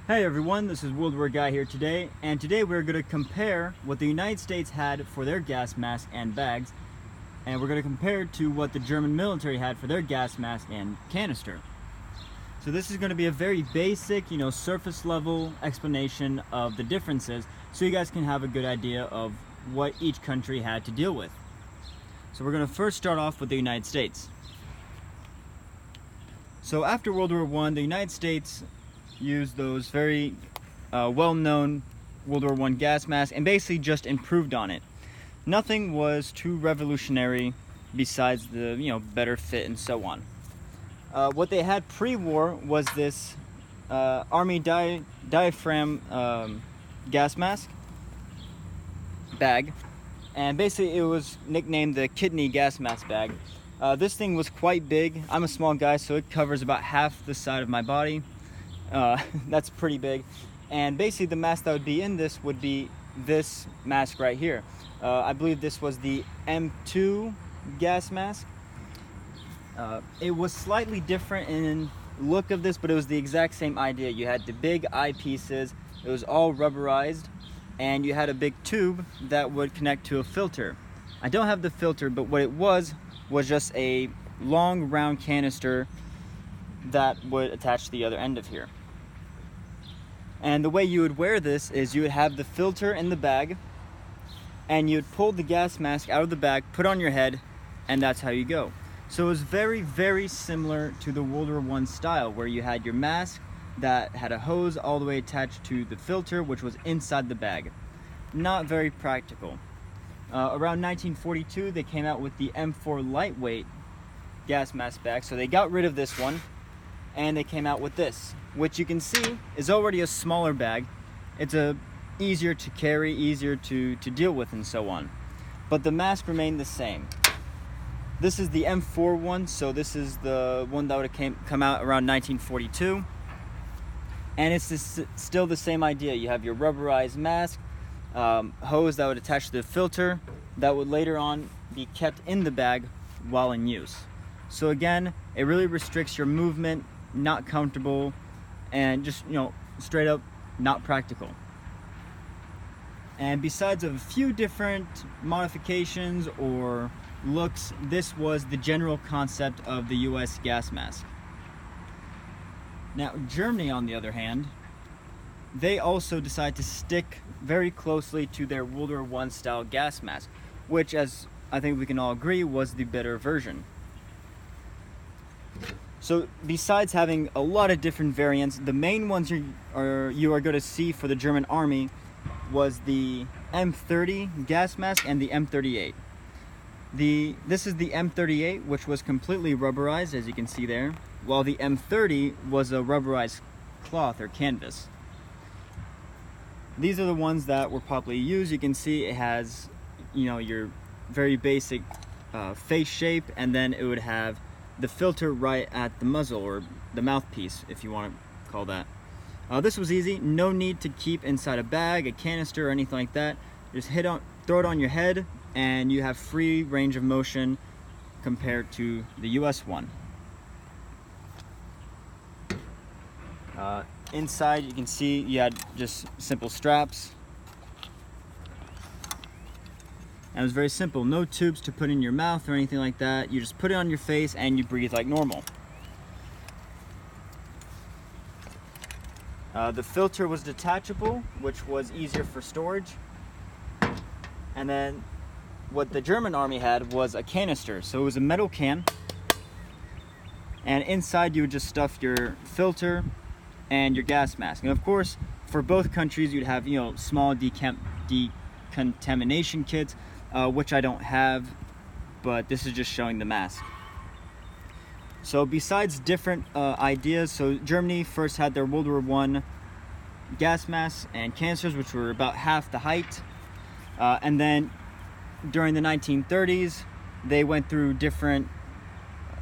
Hey everyone, this is World War Guy here today, and today we're going to compare what the United States had for their gas mask and bags, and we're going to compare it to what the German military had for their gas mask and canister. So this is going to be a very basic, surface level explanation of the differences, so you guys can have a good idea of what each country had to deal with. So we're going to first start off with the United States. So after World War I, the United States used those very well-known World War I gas masks and basically just improved on it. Nothing was too revolutionary besides the better fit and so on. What they had pre-war was this Army diaphragm gas mask bag, and basically it was nicknamed the kidney gas mask bag. This thing was quite big. I'm a small guy, so it covers about half the side of my body. That's pretty big, and basically the mask that would be in this would be this mask right here. I believe this was the M30 Gas Mask. It was slightly different in look of this, but it was the exact same idea. You had the big eyepieces, it was all rubberized, and you had a big tube that would connect to a filter. I don't have the filter, but what it was just a long round canister that would attach to the other end of here. And the way you would wear this is you would have the filter in the bag, and you'd pull the gas mask out of the bag, put on your head, and that's how you go. So it was very, very similar to the World War I style, where you had your mask that had a hose all the way attached to the filter, which was inside the bag. Not very practical. Around 1942, they came out with the M4 lightweight gas mask bag, so they got rid of this one, and they came out with this, which you can see is already a smaller bag. It's easier to carry, easier to deal with, and so on. But the mask remained the same. This is the M4 one, so this is the one that would have come out around 1942. And it's still the same idea. You have your rubberized mask, hose that would attach to the filter that would later on be kept in the bag while in use. So again, it really restricts your movement, not comfortable, and just, straight up not practical. And besides a few different modifications or looks, this was the general concept of the US gas mask. Now, Germany, on the other hand, they also decided to stick very closely to their World War I style gas mask, which, as I think we can all agree, was the better version. So besides having a lot of different variants, the main ones you are going to see for the German army was the M30 gas mask and the M38. This is the M38, which was completely rubberized, as you can see there, while the M30 was a rubberized cloth or canvas. These are the ones that were popularly used. You can see it has, your very basic face shape, and then it would have the filter right at the muzzle, or the mouthpiece, if you want to call that. This was easy. No need to keep inside a bag, a canister, or anything like that. Just throw it on your head, and you have free range of motion compared to the US one. Inside, you can see you had just simple straps. And it was very simple. No tubes to put in your mouth or anything like that. You just put it on your face and you breathe like normal. The filter was detachable, which was easier for storage. And then what the German army had was a canister. So it was a metal can, and inside you would just stuff your filter and your gas mask. And of course, for both countries, you'd have small decontamination kits, which I don't have, but this is just showing the mask. So besides different ideas, so Germany first had their World War I gas masks and canisters, which were about half the height, and then during the 1930s, they went through different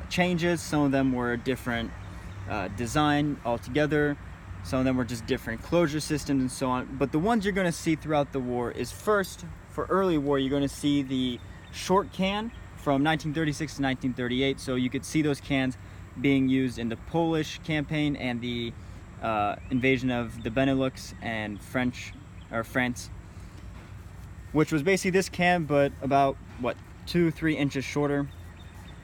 changes. Some of them were different design altogether. Some of them were just different closure systems and so on. But the ones you're going to see throughout the war is, first, for early war, you're going to see the short can from 1936 to 1938. So you could see those cans being used in the Polish campaign and the invasion of the Benelux and France, which was basically this can, but about, what, 2-3 inches shorter.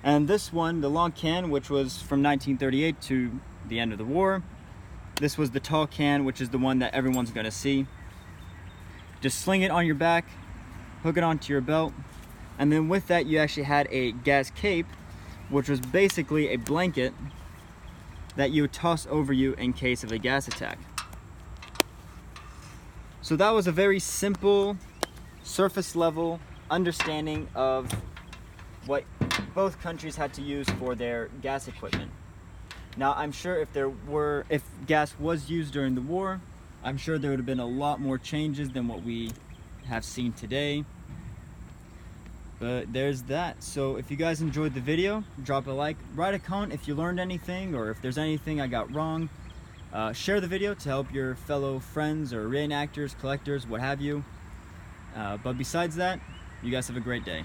And this one, the long can, which was from 1938 to the end of the war, this was the tall can, which is the one that everyone's gonna see. Just sling it on your back, hook it onto your belt, and then with that you actually had a gas cape, which was basically a blanket that you would toss over you in case of a gas attack. So that was a very simple, surface level understanding of what both countries had to use for their gas equipment. Now, I'm sure if gas was used during the war, I'm sure there would have been a lot more changes than what we have seen today. But there's that. So if you guys enjoyed the video, drop a like, write a comment if you learned anything, or if there's anything I got wrong. Share the video to help your fellow friends or reenactors, collectors, what have you. But besides that, you guys have a great day.